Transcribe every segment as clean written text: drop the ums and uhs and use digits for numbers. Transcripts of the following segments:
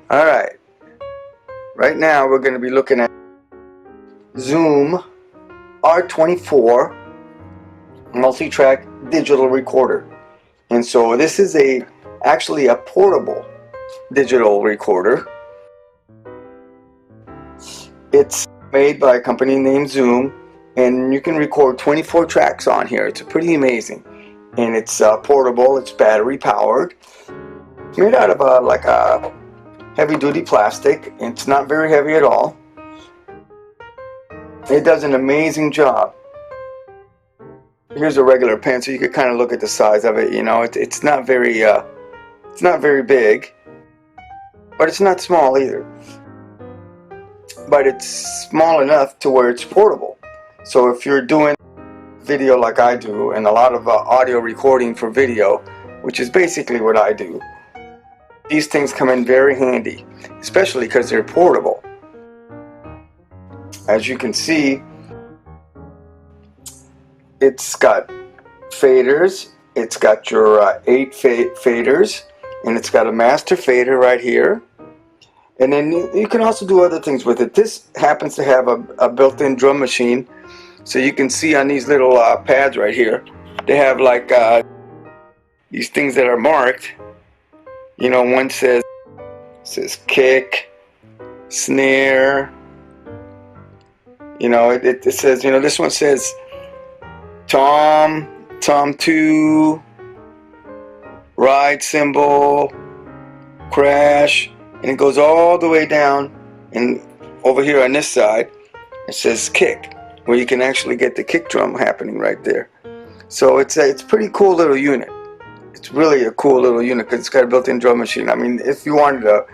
Alright, right now we're going to be looking at Zoom R24 multi-track digital recorder. And so this is actually a portable digital recorder. It's made by a company named Zoom, and you can record 24 tracks on here. It's pretty amazing. And it's portable, it's battery powered. It's made out of like a heavy duty plastic. It's not very heavy at all. It does an amazing job. Here's a regular pen, so you can kind of look at the size of it. You know, it's not very big, but it's not small either. But it's small enough to where it's portable. So if you're doing video like I do, and a lot of audio recording for video, which is basically what I do, these things come in very handy, especially because they're portable. As you can see, it's got faders, it's got your 8 faders, and it's got a master fader right here. And then you can also do other things with it. This happens to have a built-in drum machine, so you can see on these little pads right here, they have like these things that are marked. You know, one says kick, snare. You know, it says, you know, this one says tom 2, ride cymbal, crash, and it goes all the way down. And over here on this side, it says kick, where you can actually get the kick drum happening right there. So it's a pretty cool little unit. It's really a cool little unit because it's got a built-in drum machine. I mean, if you wanted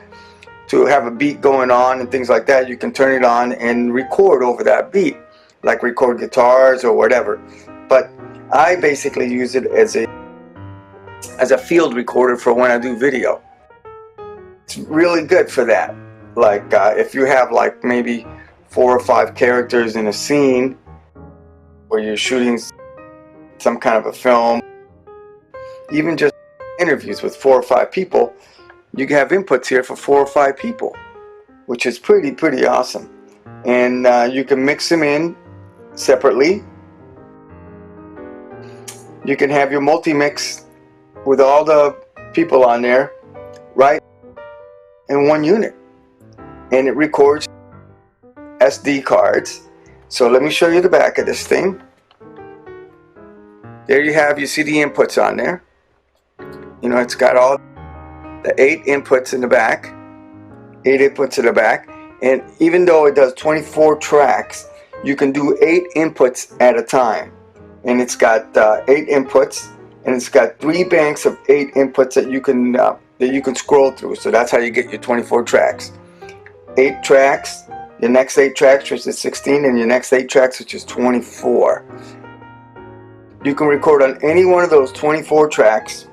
to have a beat going on and things like that, you can turn it on and record over that beat, like record guitars or whatever. But I basically use it as a field recorder for when I do video. It's really good for that. Like if you have like maybe 4 or 5 characters in a scene where you're shooting some kind of a film, even just interviews with 4 or 5 people, you can have inputs here for 4 or 5 people, which is pretty awesome. And you can mix them in separately. You can have your multi-mix with all the people on there right in one unit, and it records SD cards. So let me show you the back of this thing. There you have, you see the inputs on there. You know, it's got all the 8 inputs in the back, 8 inputs in the back, and even though it does 24 tracks, you can do 8 inputs at a time. And it's got 8 inputs, and it's got 3 banks of 8 inputs that you can scroll through. So that's how you get your 24 tracks. 8 tracks, your next 8 tracks, which is 16, and your next 8 tracks, which is 24. You can record on any one of those 24 tracks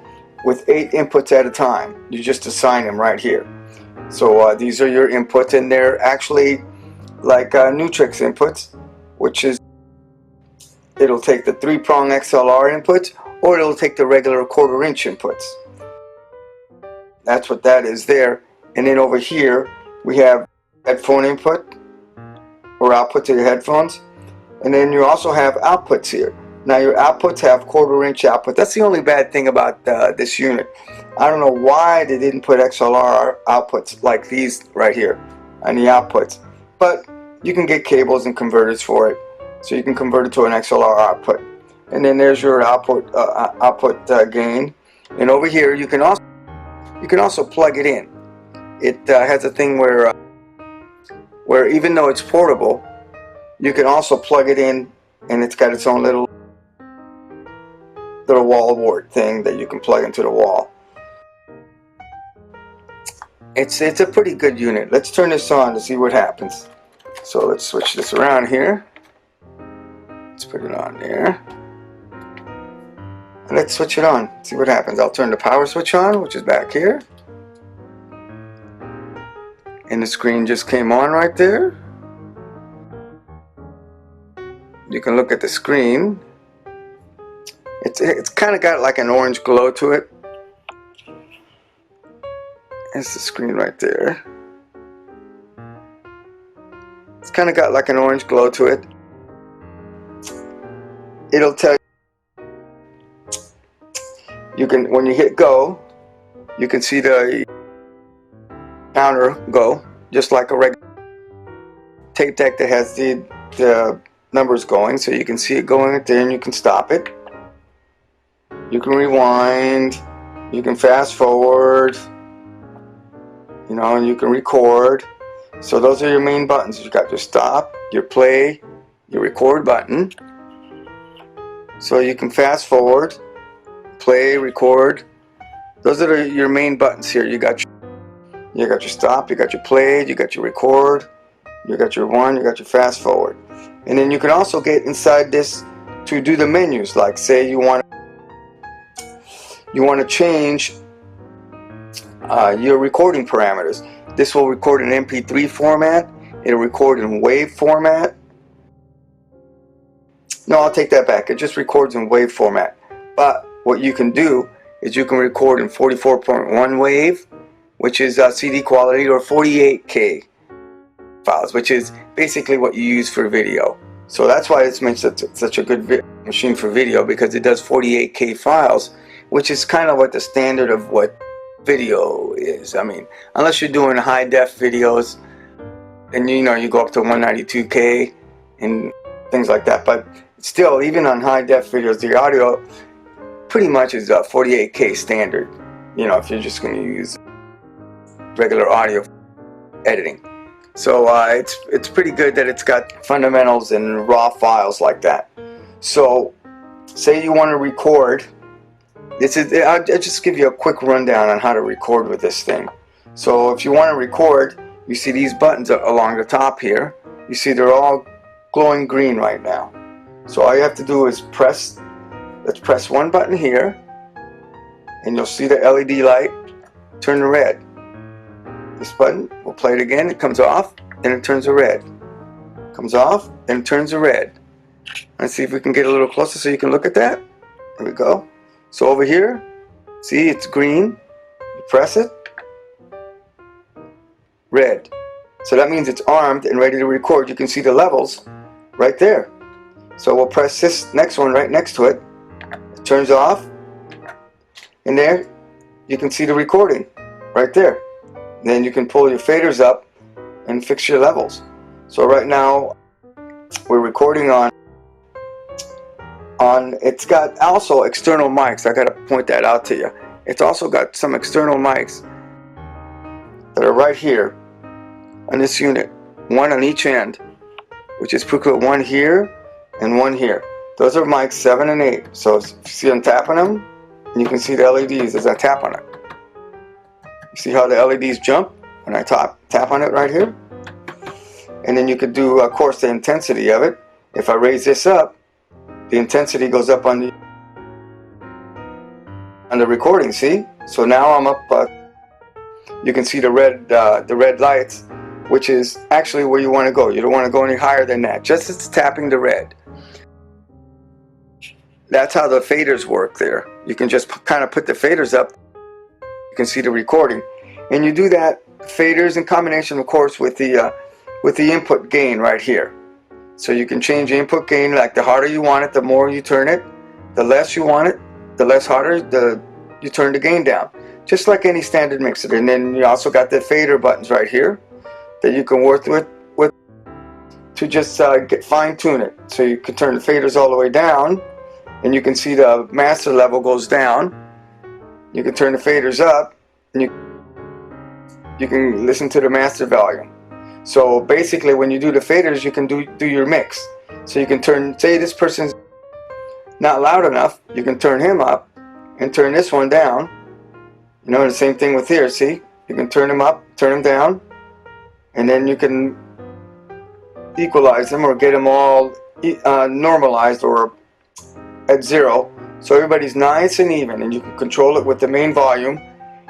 with 8 inputs at a time. You just assign them right here. So these are your inputs, and they're actually like Nutrix inputs, which is, it'll take the 3-prong XLR inputs, or it'll take the regular 1/4 inch inputs. That's what that is there. And then over here we have headphone input, or output to your headphones, and then you also have outputs here. Now your outputs have 1/4 inch output. That's the only bad thing about this unit. I don't know why they didn't put XLR outputs like these right here on the outputs, but you can get cables and converters for it, so you can convert it to an XLR output. And then there's your output gain. And over here you can also plug it in. It has a thing where even though it's portable, you can also plug it in, and it's got its own little wall wart thing that you can plug into the wall. It's a pretty good unit. Let's turn this on to see what happens. So let's switch this around here. Let's put it on there. And let's switch it on, see what happens. I'll turn the power switch on, which is back here. And the screen just came on right there. You can look at the screen. It's kind of got like an orange glow to it. There's the screen right there. It's kind of got like an orange glow to it. It'll tell you can, when you hit go, you can see the counter go, just like a regular tape deck that has the numbers going. So you can see it going right there, and you can stop it. You can rewind. You can fast forward. You know, and you can record. So those are your main buttons. You got your stop, your play, your record button. So you can fast forward, play, record. Those are your main buttons here. You got your stop, you got your play, you got your record, you got your one, you got your fast forward. And then you can also get inside this to do the menus. Like say you want to change your recording parameters. This will record in MP3 format. It'll record in WAV format. No, I'll take that back. It just records in WAV format. But what you can do is you can record in 44.1 WAV, which is CD quality, or 48K files, which is basically what you use for video. So that's why it's made such a good machine for video, because it does 48K files, which is kind of what the standard of what video is. I mean, unless you're doing high def videos, and you know, you go up to 192K and things like that. But still, even on high def videos, the audio pretty much is 48K standard. You know, if you're just going to use regular audio editing. So it's pretty good that it's got fundamentals and raw files like that. So say you want to record. I'll just give you a quick rundown on how to record with this thing. So if you want to record, you see these buttons along the top here. You see they're all glowing green right now. So all you have to do is let's press one button here, and you'll see the LED light turn to red. This button, we'll play it again. It comes off, then it turns to red. Comes off, then it turns to red. Let's see if we can get a little closer so you can look at that. There we go. So over here, see, it's green. You press it, red. So that means it's armed and ready to record. You can see the levels right there. So we'll press this next one right next to it. It turns off, and there you can see the recording right there. And then you can pull your faders up and fix your levels. So right now we're recording on it's got also external mics. I gotta point that out to you. It's also got some external mics that are right here on this unit, one on each end, which is put one here and one here. Those are mics 7 and 8. So if you see I'm tapping them, and you can see the LEDs as I tap on it. You see how the LEDs jump when I tap on it right here? And then you could do, of course, the intensity of it. If I raise this up, the intensity goes up on the recording, see? So now I'm up, you can see the red lights, which is actually where you want to go. You don't want to go any higher than that. Just it's tapping the red. That's how the faders work there. You can just kind of put the faders up. You can see the recording. And you do that faders in combination, of course, with the input gain right here. So you can change the input gain. Like the harder you want it, the more you turn it. The less you want it, the less harder you turn the gain down. Just like any standard mixer. And then you also got the fader buttons right here that you can work with to just fine tune it. So you can turn the faders all the way down, and you can see the master level goes down. You can turn the faders up, and you can listen to the master volume. So basically, when you do the faders, you can do your mix. So you can turn, say this person's not loud enough, you can turn him up and turn this one down. You know, the same thing with here, see? You can turn him up, turn him down, and then you can equalize them or get them all normalized or at 0. So everybody's nice and even, and you can control it with the main volume,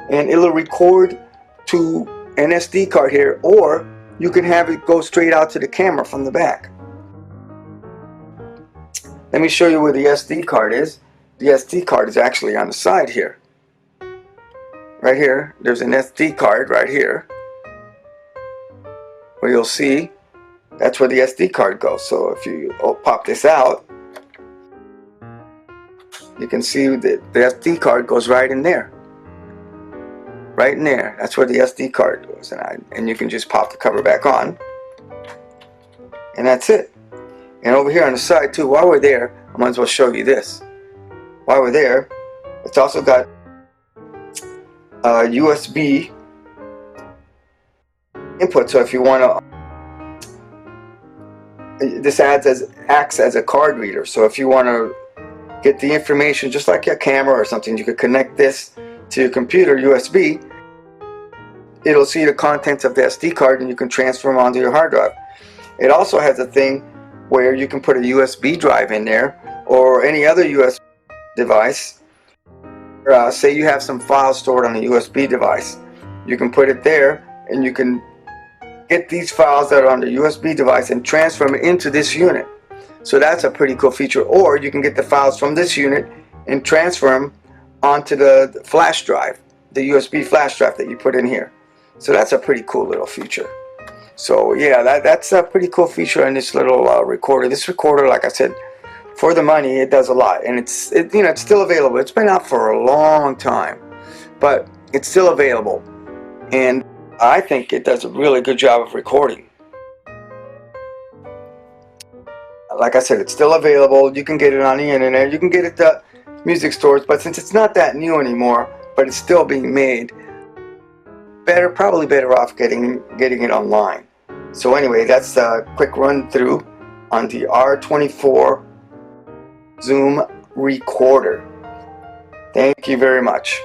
and it'll record to an SD card here, or you can have it go straight out to the camera from the back. Let me show you where the SD card is. The SD card is actually on the side here. right here, there's an SD card right here, where you'll see that's where the SD card goes. So if you pop this out, you can see that the SD card goes right in there. Right in there. That's where the SD card goes. And you can just pop the cover back on. And that's it. And over here on the side too, while we're there, I might as well show you this. While we're there, it's also got USB input. So if you want to, this acts as a card reader. So if you want to get the information just like your camera or something, you could connect this to your computer USB. It'll see the contents of the SD card and you can transfer them onto your hard drive. It also has a thing where you can put a USB drive in there or any other USB device. Say you have some files stored on a USB device. You can put it there and you can get these files that are on the USB device and transfer them into this unit. So that's a pretty cool feature. Or you can get the files from this unit and transfer them onto the flash drive, the USB flash drive that you put in here. So that's a pretty cool little feature. So yeah, that's a pretty cool feature in this little recorder. This recorder, like I said, for the money, it does a lot, and it's still available. It's been out for a long time, but it's still available, and I think it does a really good job of recording. Like I said, it's still available. You can get it on the internet. You can get it at music stores, but since it's not that new anymore, but it's still being made, probably better off getting it online. So anyway, that's a quick run through on the R24 Zoom recorder. Thank you very much.